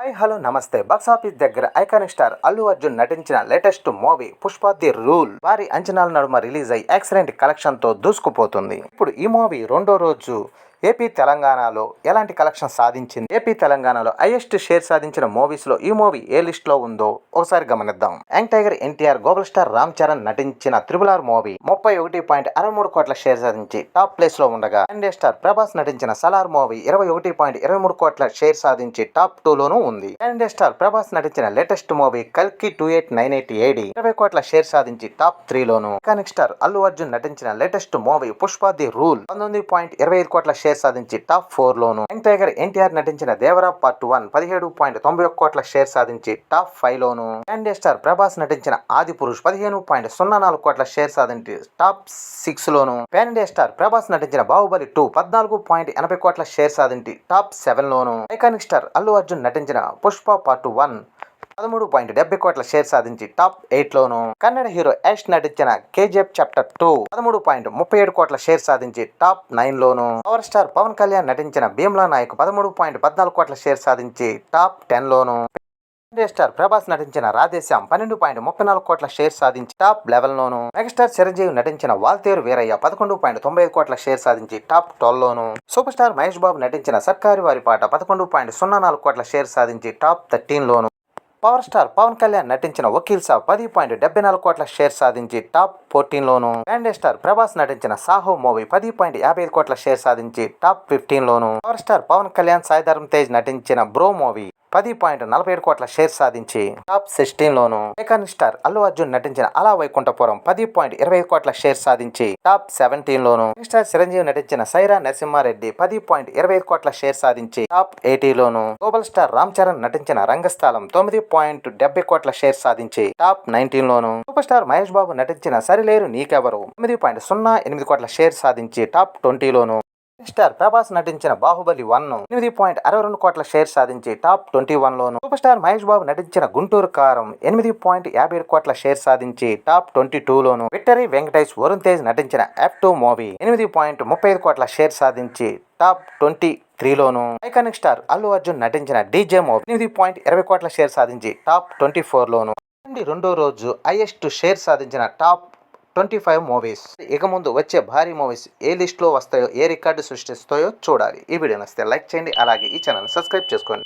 Hi hello నమస్తే. Box office దగ్గర iconic star Allu Arjun నటించిన latest movie Pushpa the rule భారీ అంచనాల నడుమ రిలీజ్ అయి ఎక్సలెంట్ కలెక్షన్ తో దూసుకుపోతుంది. ఇప్పుడు ఈ మూవీ రెండో రోజు ఏపీ తెలంగాణలో ఎలాంటి కలెక్షన్ సాధించింది, ఏపీ తెలంగాణలో హైయెస్ట్ షేర్ సాధించిన మూవీస్ లో ఈ మూవీ ఏ లిస్ట్ లో ఉందో ఒకసారి గమనిద్దాం. Young tiger NTR, global star Ram Charan నటించిన త్రిబుల్ మూవీ 31.63 కోట్ల షేర్ సాధించి టాప్ ప్లేస్ లో ఉండగా, ఇండియా స్టార్ ప్రభాస్ నటించిన సలార్ మూవీ 21.23 కోట్ల షేర్ సాధించి టాప్ 2 లోనూ ఉంది. ఇండియా స్టార్ ప్రభాస్ నటించిన లేటెస్ట్ మూవీ కల్కి 2898 AD 20 కోట్ల షేర్ సాధించి టాప్ 3 లోను. ఐకానిక్ స్టార్ అల్లు అర్జున్ నటించిన latest movie Pushpa the rule 19.25 కోట్ల షేర్ సాధించి టాప్ 4 లోను. యంగ్ టైగర్ ఎన్టీఆర్ నటించిన దేవరా పార్ట్ 1 17.91 కోట్ల షేర్ సాధించి టాప్ 5 లోను. ఇండియా స్టార్ ప్రభాస్ నటించిన ఆది పురుష్ 15.04 కోట్ల షేర్ సాధించి టాప్ 6 లోను. పాన్ ఇండియా స్టార్ ప్రభాస్ నటించిన బాహుబలి 2 14.80 కోట్ల షేర్ సాధించి టాప్ 7 లోను. ఐకానిక్ స్టార్ అల్లు అర్జున్ నటించిన పుష్ప పార్ట్ 1 13.70 కోట్ల షేర్ సాధించి టాప్ 8 లోను. కన్నడ హీరో యాష్ నటించిన కేజీఎఫ్ చాప్టర్ 2 13.37 కోట్ల షేర్ సాధించి టాప్ 9 లోను. పవర్ స్టార్ పవన్ కళ్యాణ్ నటించిన భీమ్లా నాయక్ 13.14 కోట్ల షేర్ సాధించి టాప్ 10 లోను. ఇండియా స్టార్ ప్రభాస్ నటించిన రాధేశ్యామ్ 12.34 కోట్ల షేర్ సాధించి టాప్ 11 లోను. మెగాస్టార్ చిరంజీవి నటించిన వాల్తేరు వీరయ్య 11.95 కోట్ల షేర్ సాధించి టాప్ 12 లోను. సూపర్ స్టార్ మహేష్ బాబు నటించిన సర్కారు వారి పాట 11.04 కోట్ల షేర్ సాధించి టాప్ 13 లోను. పవర్ స్టార్ పవన్ కళ్యాణ్ నటించిన వకీల్ సాబ్ 10.74 కోట్ల షేర్ సాధించి టాప్ 14 లోను. ఇండియా స్టార్ ప్రభాస్ నటించిన సాహో మూవీ 10.55 కోట్ల షేర్ సాధించి టాప్ 15 లోను. పవర్ స్టార్ పవన్ కళ్యాణ్ సాయి ధరమ్ తేజ్ నటించిన బ్రో మూవీ 10.47 కోట్ల షేర్ సాధించి టాప్ 16 లోను. ఐకానిక్ స్టార్ అల్లు అర్జున్ నటించిన అలా వైకుంఠపురం 10.20 కోట్ల షేర్ సాధించి టాప్ 17 లోను. స్టార్ చిరంజీవి నటించిన సైరా నరసింహారెడ్డి 10.25 కోట్ల షేర్ సాధించి టాప్ 80 లోను. గ్లోబల్ స్టార్ రామ్ చరణ్ నటించిన రంగస్థలం 9.70 కోట్ల షేర్ సాధించి టాప్ 19 లోను. సూపర్ స్టార్ మహేష్ బాబు నటించిన సరిలేరు నీకెవరు 9.08 కోట్ల షేర్ సాధించి టాప్ 20 లోను. స్టార్ ప్రభాస్ నటించిన బాహుబలి 1 8.62 కోట్ల షేర్ సాధించి టాప్ 21 లోను. సూపర్ స్టార్ మహేష్ బాబు నటించిన గుంటూరు కారం 8.57 కోట్ల షేర్ సాధించి టాప్ 22 లోను. విక్టరీ వెంకటేష్ వరుణ్ తేజ్ నటించిన F2 మూవీ 8.35 కోట్ల షేర్ సాధించి టాప్ 23 లోను. ఐకానిక్ స్టార్ అల్లు అర్జున్ నటించిన డీజే మూవీ 8.20 కోట్ల షేర్ సాధించి టాప్ 24 లోను. రెండో రోజు హైయెస్ట్ షేర్ సాధించిన టాప్ 25 మూవీస్. ఇక ముందు వచ్చే భారీ మూవీస్ ఏ లిస్ట్ లో వస్తాయో, ఏ రికార్డు సృష్టిస్తాయో చూడాలి. ఈ వీడియో నచ్చితే లైక్ చేయండి, అలాగే ఈ ఛానల్ సబ్స్క్రైబ్ చేసుకోండి.